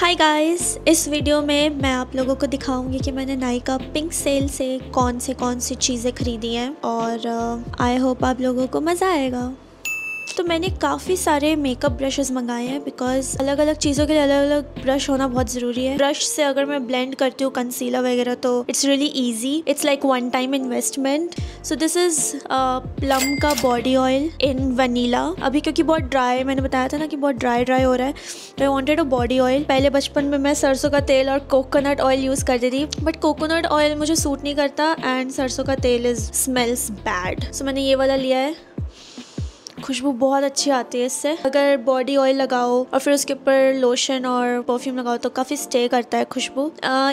Hi guys, इस video में मैं आप लोगों को दिखाऊंगी कि मैंने नायका पिंक सेल से कौन सी चीज़ें खरीदी हैं और आई होप आप लोगों को मज़ा आएगा। तो मैंने काफ़ी सारे मेकअप ब्रशेस मंगाए हैं बिकॉज अलग अलग चीज़ों के लिए अलग अलग ब्रश होना बहुत ज़रूरी है। ब्रश से अगर मैं ब्लेंड करती हूँ कंसीलर वगैरह तो it's really easy, it's like one time investment. So this is plum का बॉडी ऑयल इन वनीला। अभी क्योंकि बहुत ड्राई, मैंने बताया था ना कि बहुत ड्राई हो रहा है, तो I wanted a body oil. पहले बचपन में मैं सरसों का तेल और कोकोनट ऑयल यूज़ करती थी, बट कोकोनट ऑयल मुझे सूट नहीं करता एंड सरसों का तेल इज़ स्मेल्स बैड। सो मैंने ये वाला लिया है। खुशबू बहुत अच्छी आती है इससे। अगर बॉडी ऑयल लगाओ और फिर उसके ऊपर लोशन और परफ्यूम लगाओ तो काफ़ी स्टे करता है खुशबू।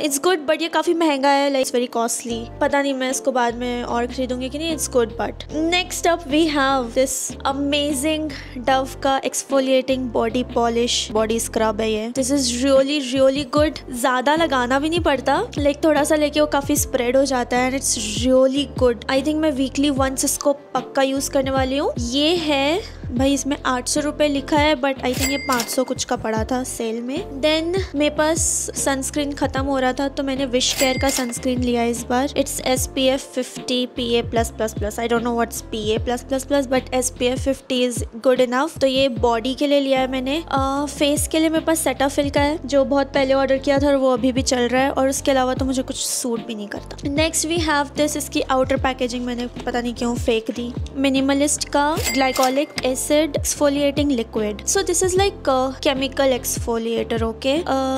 इट्स गुड, बट ये काफ़ी महंगा है, लाइक इट्स वेरी कॉस्टली। पता नहीं मैं इसको बाद में और खरीदूंगी कि नहीं। It's good, but next up we have this amazing Dove का exfoliating body polish body scrub है ये। This is really really good. ज़्यादा लगाना भी नहीं पड़ता, लाइक थोड़ा सा लेके वो काफ़ी स्प्रेड हो जाता है and it's really good. I think मैं वीकली वंस इसको पक्का यूज़ करने वाली हूँ। ये है भाई, इसमें 800 रुपये लिखा है, बट आई थिंक ये 500 कुछ का पड़ा था सेल में। देन मेरे पास सनस्क्रीन खत्म हो रहा था तो मैंने विश केयर का सनस्क्रीन लिया इस बार। It's SPF 50 PA+++। I don't know what's PA+++, but SPF 50 is good enough. तो ये बॉडी के लिए लिया है मैंने। फेस के लिए मेरे पास सेटाफिल का है जो बहुत पहले ऑर्डर किया था और वो अभी भी चल रहा है, और उसके अलावा तो मुझे कुछ सूट भी नहीं करता। Next we have this. इसकी आउटर पैकेजिंग मैंने पता नहीं क्यों फेंक दी। मिनिमलिस्ट का glycolic acid exfoliating liquid. So this is like chemical exfoliator. Okay,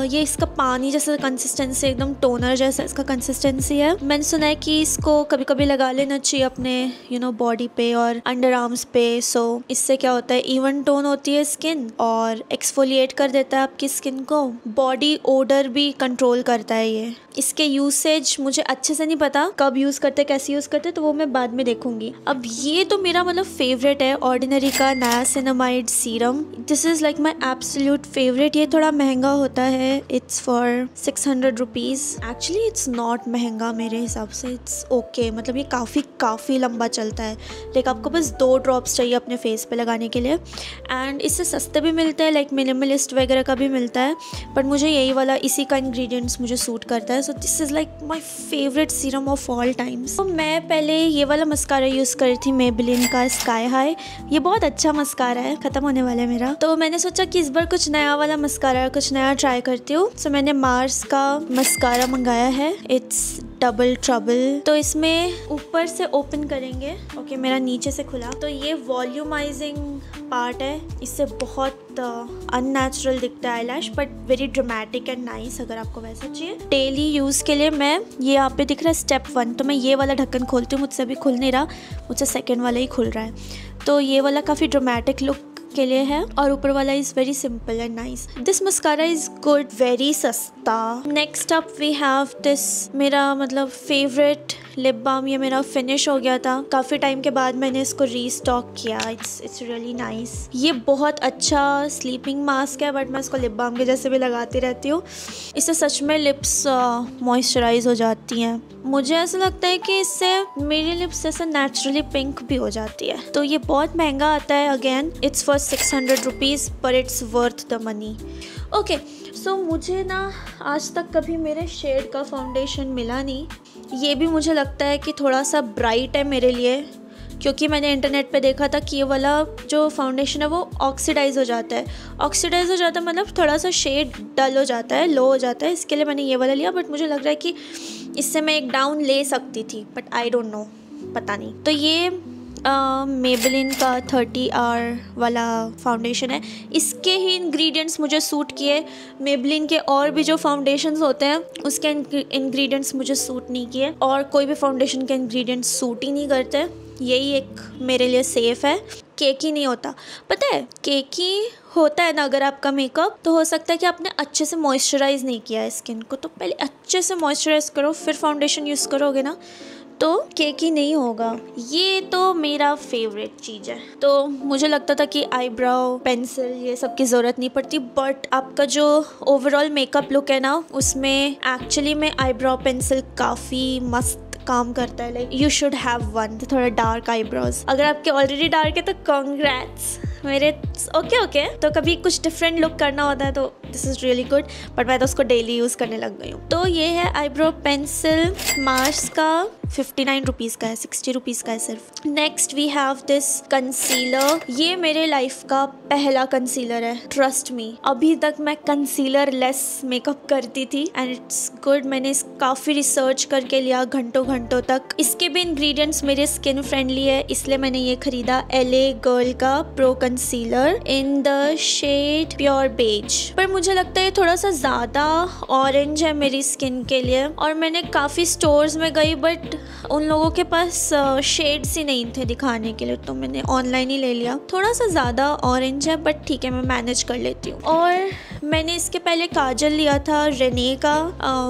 ये इसका पानी जैसा कंसिस्टेंसी, एकदम टोनर जैसा इसका कंसिस्टेंसी है। मैंने सुना है कि इसको कभी कभी लगा लेना चाहिए अपने बॉडी पे और अंडर आर्म्स पे। सो इससे क्या होता है, इवन टोन होती है स्किन और एक्सफोलिएट कर देता है आपकी स्किन को। बॉडी ओडर भी कंट्रोल करता है ये। इसके यूसेज मुझे अच्छे से नहीं पता, कब यूज करते कैसे यूज करते, तो वो मैं बाद में देखूंगी। अब ये तो मेरा मतलब फेवरेट है, ऑर्डिनरी का niacinamide serum. This is like my absolute favourite. ये थोड़ा महंगा होता है, it's for 600 rupees. Actually it's not महंगा मेरे हिसाब से, इट्स ओके। मतलब ये काफ़ी लंबा चलता है। लाइक आपको बस 2 ड्रॉप्स चाहिए अपने फेस पे लगाने के लिए, एंड इससे सस्ते भी मिलते हैं, लाइक मिनिमलिस्ट वगैरह का भी मिलता है, बट मुझे यही वाला, इसी का इंग्रेडिएंट्स मुझे सूट करता है। So this is like my favourite serum of all times. तो मैं पहले ये वाला मस्कारा यूज़ करी थी, मेबेलिन का स्काई हाई। ये बहुत अच्छा मस्कारा है, ख़त्म होने वाला है मेरा, तो मैंने सोचा कि इस बार कुछ नया वाला मस्कारा, कुछ नया ट्राई करती हूँ। सो मैंने मार्स का मस्कारा मंगाया है। It's double trouble. तो इसमें ऊपर से ओपन करेंगे। ओके, मेरा नीचे से खुला, तो ये वॉल्यूमाइजिंग पार्ट है। इससे बहुत अननेचुरल दिखता है eyelash, but very dramatic and nice अगर आपको वैसा चाहिए। डेली यूज़ के लिए मैं, ये यहाँ पे दिख रहा है स्टेप 1, तो मैं ये वाला ढक्कन खोलती हूँ। मुझसे अभी खुल नहीं रहा, मुझसे सेकेंड वाला ही खुल रहा है। तो ये वाला काफ़ी ड्रामेटिक लुक के लिए है, और ऊपर वाला is very simple and nice. This mascara is good, very सस्ता। Next up we have this, मेरा मतलब फेवरेट लिप बाम। ये मेरा फिनिश हो गया था, काफ़ी टाइम के बाद मैंने इसको रीस्टॉक किया। It's really nice. ये बहुत अच्छा स्लीपिंग मास्क है, बट मैं इसको लिप बाम के जैसे भी लगाती रहती हूँ। इससे सच में लिप्स मॉइस्चराइज हो जाती हैं। मुझे ऐसा लगता है कि इससे मेरी लिप्स जैसे नेचुरली पिंक भी हो जाती है। तो ये बहुत महंगा आता है, अगेन इट्स फॉर 600 रुपीज़, पर it's worth the money. Okay, so मुझे ना आज तक कभी मेरे शेड का फाउंडेशन मिला नहीं। ये भी मुझे लगता है कि थोड़ा सा ब्राइट है मेरे लिए, क्योंकि मैंने इंटरनेट पे देखा था कि ये वाला जो फाउंडेशन है वो ऑक्सीडाइज हो जाता है। ऑक्सीडाइज हो जाता है मतलब थोड़ा सा शेड डल हो जाता है, लो हो जाता है। इसके लिए मैंने ये वाला लिया, बट मुझे लग रहा है कि इससे मैं एक डाउन ले सकती थी, बट आई डोंट नो, पता नहीं। तो ये मेबेलिन का 30 आवर वाला फाउंडेशन है। इसके ही इंग्रेडिएंट्स मुझे सूट किए। मेबेलिन के और भी जो फाउंडेशंस होते हैं उसके इंग्रेडिएंट्स मुझे सूट नहीं किए, और कोई भी फाउंडेशन के इंग्रेडिएंट्स सूट ही नहीं करते। यही एक मेरे लिए सेफ़ है। केकी नहीं होता, पता है, केकी होता है ना अगर आपका मेकअप, तो हो सकता है कि आपने अच्छे से मॉइस्चराइज़ नहीं किया है स्किन को। तो पहले अच्छे से मॉइस्चराइज़ करो, फिर फाउंडेशन यूज़ करोगे ना, तो केकी नहीं होगा। ये तो मेरा फेवरेट चीज़ है। तो मुझे लगता था कि आईब्राउ पेंसिल ये सब की ज़रूरत नहीं पड़ती, बट आपका जो ओवरऑल मेकअप लुक है ना, उसमें एक्चुअली में आईब्राउ पेंसिल काफ़ी मस्त काम करता है। Like you should have one. थोड़ा डार्क आईब्रोज, अगर आपके ऑलरेडी डार्क है तो कॉन्ग्रेट्स, मेरे ओके तो कभी कुछ डिफरेंट लुक करना होता है तो this is really good, but मैं तो उसको डेली यूज़ करने लग गई हूँ। तो ये है आईब्रो पेंसिल मार्स का, 59 रुपीज़ का है, 60 रुपीज़ का है सिर्फ। Next we have this concealer. ये मेरे लाइफ का पहला कंसीलर है, ट्रस्ट मी। अभी तक मैं कंसीलर लेस मेकअप करती थी एंड इट्स गुड। मैंने काफ़ी रिसर्च करके लिया घंटों घंटों तक। इसके भी इंग्रेडिएंट्स मेरे स्किन फ्रेंडली है, इसलिए मैंने ये खरीदा। LA गर्ल का pro concealer in the shade pure beige, पर मुझे लगता है ये थोड़ा सा ज़्यादा ऑरेंज है मेरी स्किन के लिए। और मैंने काफ़ी स्टोर्स में गई बट उन लोगों के पास शेड्स ही नहीं थे दिखाने के लिए, तो मैंने ऑनलाइन ही ले लिया। थोड़ा सा ज़्यादा ऑरेंज है बट ठीक है, मैं मैनेज कर लेती हूँ। और मैंने इसके पहले काजल लिया था रेने का,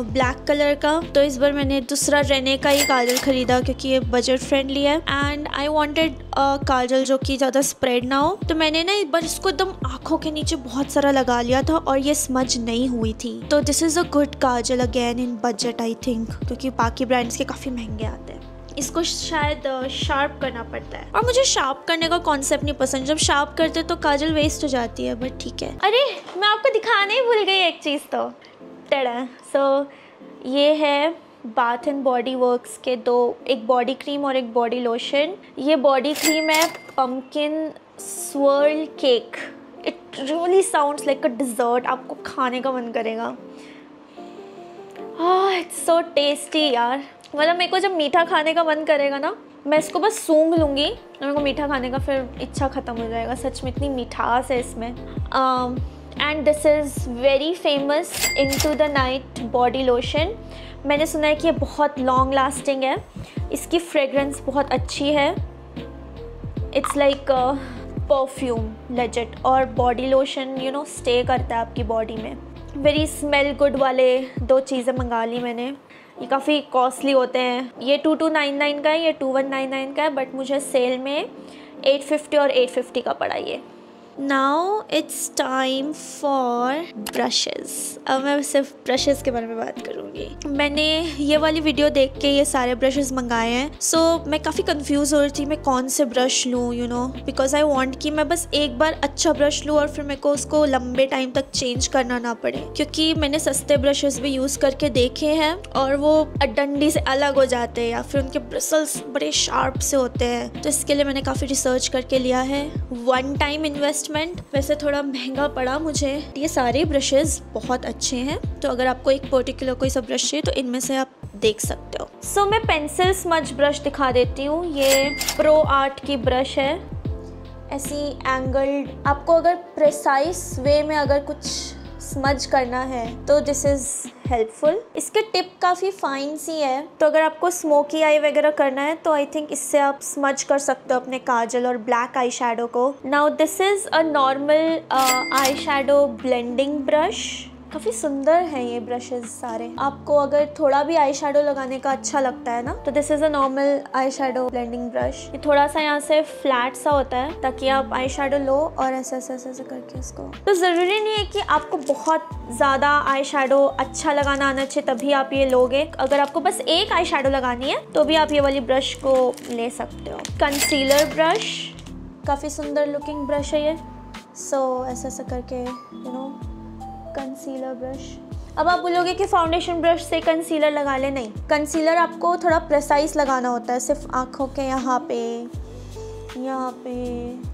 ब्लैक कलर का, तो इस बार मैंने दूसरा रेने का ही काजल खरीदा क्योंकि ये बजट फ्रेंडली है एंड आई वांटेड काजल जो कि ज़्यादा स्प्रेड ना हो। तो मैंने ना एक बार इसको एकदम आँखों के नीचे बहुत सारा लगा लिया था और ये स्मज नहीं हुई थी। तो this is a good Kajal again in budget I think, क्योंकि बाकी ब्रांड्स के काफ़ी महंगे आते हैं। इसको शायद शार्प करना पड़ता है और मुझे शार्प करने का कॉन्सेप्ट नहीं पसंद। जब शार्प करते तो काजल वेस्ट हो जाती है, बट ठीक है। अरे मैं आपको दिखाने ही भूल गई एक चीज़, तो टेढ़ा। सो ये है बाथ एंड बॉडी वर्क्स के दो, एक बॉडी क्रीम और एक बॉडी लोशन। ये बॉडी क्रीम है pumpkin swirl cake. It really sounds like a dessert, आपको खाने का मन करेगा। इट्स सो टेस्टी यार। मतलब मेरे को जब मीठा खाने का मन करेगा ना, मैं इसको बस सूंघ लूँगी और मेरे को मीठा खाने का फिर इच्छा ख़त्म हो जाएगा। सच में इतनी मिठास है इसमें। And this is very famous into the night body lotion. मैंने सुना है कि ये बहुत लॉन्ग लास्टिंग है, इसकी फ्रेगरेंस बहुत अच्छी है। इट्स लाइक परफ्यूम लेजिट, और body lotion you know stay करता है आपकी बॉडी में। वेरी स्मेल गुड वाले दो चीज़ें मंगा ली मैंने। ये काफ़ी कॉस्टली होते हैं, ये 2299 का है, ये 2199 का है, बट मुझे सेल में 850 और 850 का पड़ा ये। Now it's time for brushes. अब मैं सिर्फ ब्रशेस के बारे में बात करूँगी। मैंने ये वाली वीडियो देख के ये सारे ब्रशेस मंगाए हैं। सो मैं काफ़ी कंफ्यूज हो रही थी मैं कौन से ब्रश लूँ, you know, because I want कि मैं बस एक बार अच्छा ब्रश लूँ और फिर मेरे को उसको लंबे टाइम तक चेंज करना ना पड़े। क्योंकि मैंने सस्ते ब्रशेस भी यूज़ करके देखे हैं और वो डंडी से अलग हो जाते हैं या फिर उनके ब्रिसल्स बड़े शार्प से होते हैं। तो इसके लिए मैंने काफ़ी रिसर्च करके लिया है। वन टाइम इन्वेस्टमेंट, वैसे थोड़ा महंगा पड़ा मुझे। ये सारे ब्रशेस बहुत अच्छे हैं, तो अगर आपको एक पर्टिकुलर कोई सा ब्रश चाहिए तो इनमें से आप देख सकते हो। सो मैं पेंसिल स्मज ब्रश दिखा देती हूँ। ये प्रो आर्ट की ब्रश है, ऐसी एंगल्ड। आपको अगर प्रिसाइज वे में अगर कुछ स्मज करना है तो दिस इज़ हेल्पफुल। इसके टिप काफ़ी फाइन सी है, तो अगर आपको स्मोकी आई वगैरह करना है तो आई थिंक इससे आप स्मज कर सकते हो अपने काजल और ब्लैक आई शैडो को। Now this is a normal eye shadow blending brush. काफ़ी सुंदर है ये ब्रशेस सारे। आपको अगर थोड़ा भी आई शैडो लगाने का अच्छा लगता है ना, तो this is a normal eye shadow blending brush. ये थोड़ा सा यहाँ से फ्लैट सा होता है ताकि आप आई शैडो लो और ऐसे ऐसे ऐसे करके इसको। तो ज़रूरी नहीं है कि आपको बहुत ज़्यादा आई शैडो अच्छा लगाना आना चाहिए तभी आप ये लोगे। अगर आपको बस एक आई शैडो लगानी है तो भी आप ये वाली ब्रश को ले सकते हो। कंसीलर ब्रश, काफ़ी सुंदर लुकिंग ब्रश है ये। सो ऐसा ऐसा करके यू नो कंसीलर ब्रश। अब आप बोलोगे कि फाउंडेशन ब्रश से कंसीलर लगा ले, नहीं। कंसीलर आपको थोड़ा प्रिसाइज लगाना होता है, सिर्फ आँखों के यहाँ पे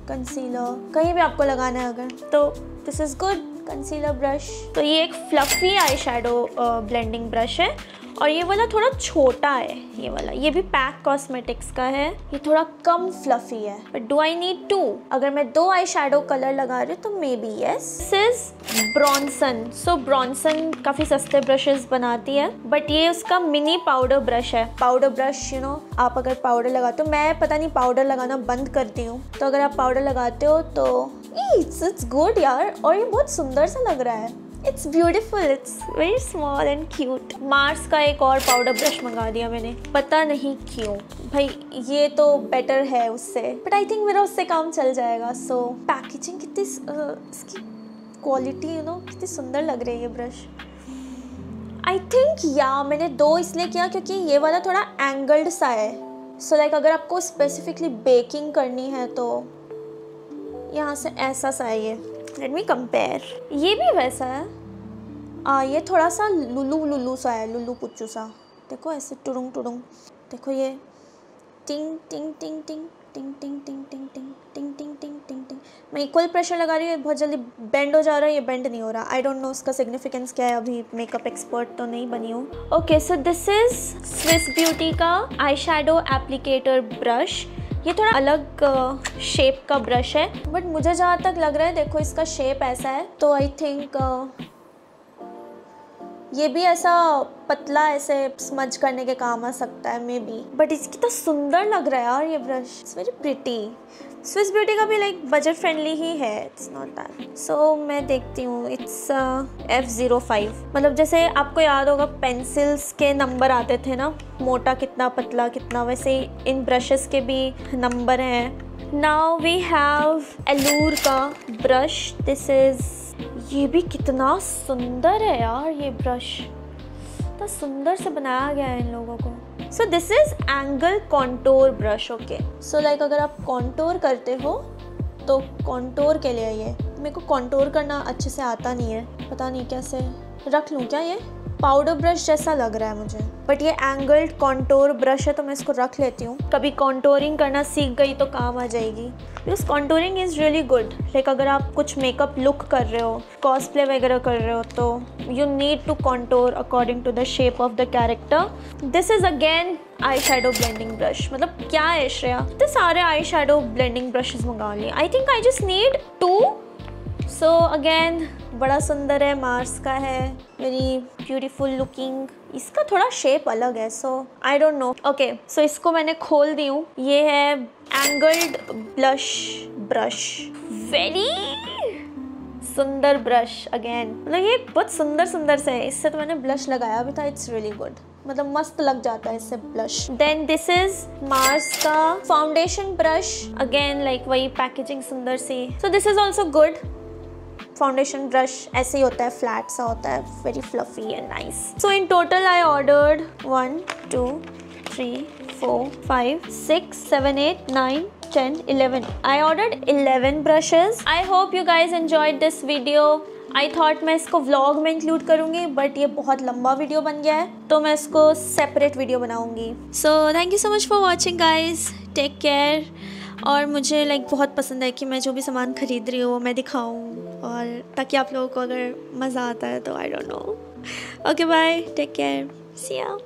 कंसीलर कहीं भी आपको लगाना है अगर, तो this is good concealer brush. तो ये एक fluffy eye shadow blending brush है और ये वाला थोड़ा छोटा है। ये वाला, ये भी पैक कॉस्मेटिक्स का है, ये थोड़ा कम फ्लफ़ी है। But do I need to? अगर मैं 2 आई शैडो कलर लगा रही हूँ तो may be yes. This is Bronson. So Bronson काफ़ी सस्ते ब्रशेस बनाती है, बट ये उसका मिनी पाउडर ब्रश है। पाउडर ब्रश यू नो, आप अगर पाउडर लगाते हो, मैं पता नहीं पाउडर लगाना बंद करती हूँ, तो अगर आप पाउडर लगाते हो तो इट्स गुड यार। और ये बहुत सुंदर सा लग रहा है। It's beautiful, it's very small and cute. Mars का एक और पाउडर ब्रश मंगा दिया मैंने, पता नहीं क्यों भाई। ये तो बेटर है उससे, बट आई थिंक मेरा उससे काम चल जाएगा। सो पैकेजिंग कितनी इसकी क्वालिटी यू नो कितनी सुंदर लग रही है ये ब्रश। आई थिंक मैंने 2 इसलिए किया क्योंकि ये वाला थोड़ा एंगल्ड सा है। सो लाइक अगर आपको स्पेसिफिकली बेकिंग करनी है तो यहाँ से ऐसा सा है ये। Let me compare. ये भी वैसा है। ये थोड़ा सा लुल्लू लुल्लू सा है, लुल्लू पुच्चू सा। देखो ऐसे टुडुंग टुडुंग। देखो ये टिंग टिंग टिंग टिंग टिंग टिंग टिंग टिंग टिंग टिंग टिंग टिंग टिंग टिंग। मैं इक्वल प्रेशर लगा रही हूँ, बहुत जल्दी बेंड हो जा रहा है, ये बेंड नहीं हो रहा। आई डोंट नो उसका सिग्निफिकेंस क्या है, अभी मेकअप एक्सपर्ट तो नहीं बनी हूँ। Okay so this is Swiss beauty का आई शेडो एप्लीकेटर ब्रश। ये थोड़ा अलग शेप का ब्रश है, बट मुझे जहाँ तक लग रहा है, देखो इसका शेप ऐसा है, तो आई थिंक ये भी ऐसा पतला ऐसे स्मज करने के काम आ सकता है मे बी। बट इसकी तो सुंदर लग रहा है यार ये brush, it's very pretty. Swiss beauty का भी लाइक बजट फ्रेंडली ही है, इट्स नॉट दैट। सो मैं देखती हूँ, इट्स F05। मतलब जैसे आपको याद होगा पेंसिल्स के नंबर आते थे ना, मोटा कितना पतला कितना, वैसे इन ब्रशेस के भी नंबर हैं। नाउ वी हैव एलूर का ब्रश। दिस इज, ये भी कितना सुंदर है यार ये ब्रश, इतना सुंदर से बनाया गया है इन लोगों को। सो this is angle contour brush. Okay so like अगर आप कॉन्टोर करते हो तो कॉन्टोर के लिए ये, मेरे को कॉन्टोर करना अच्छे से आता नहीं है, पता नहीं कैसे रख लूँ क्या। ये पाउडर ब्रश जैसा लग रहा है मुझे, बट ये एंगल्ड कॉन्टोर ब्रश है तो मैं इसको रख लेती हूँ। कभी कॉन्टोरिंग करना सीख गई तो काम आ जाएगी, because contouring is really good. Like अगर आप कुछ मेकअप लुक कर रहे हो, कॉस्प्ले वगैरह कर रहे हो, तो you need to contour according to the shape of the character. This is again eye shadow blending brush. मतलब क्या है श्रेया, इतने सारे आई शेडो ब्लेंडिंग ब्रशेज मंगा लिए। I think I just need 2। So again बड़ा सुंदर है, मार्स का है, वेरी ब्यूटीफुल लुकिंग। इसका थोड़ा शेप अलग है, so I don't know. Okay so इसको मैंने खोल दी हूँ। ये है एंगल्ड ब्लश ब्रश, वेरी सुंदर ब्रश अगेन। मतलब ये बहुत सुंदर सुंदर से है। इससे तो मैंने ब्लश लगाया भी था, इट्स रियली गुड, मतलब मस्त लग जाता है इससे blush. Then this is Mars का फाउंडेशन ब्रश। अगेन लाइक वही पैकेजिंग सुंदर सी। So this is also good. Foundation brush ऐसे ही होता है, फ्लैट सा होता है, very fluffy and nice. So in total I ordered 1 2 3 4 5 6 7 8 9 10 11। I ordered 11 brushes. I hope you guys enjoyed this video. I thought मैं इसको व्लॉग में इंक्लूड करूँगी, बट ये बहुत लंबा वीडियो बन गया है, तो मैं इसको सेपरेट वीडियो बनाऊँगी। So thank you so much for watching guys, take care. और मुझे लाइक बहुत पसंद है कि मैं जो भी सामान ख़रीद रही हूँ वो मैं दिखाऊँ, और ताकि आप लोगों को अगर मज़ा आता है तो I don't know. Okay bye, take care, see या।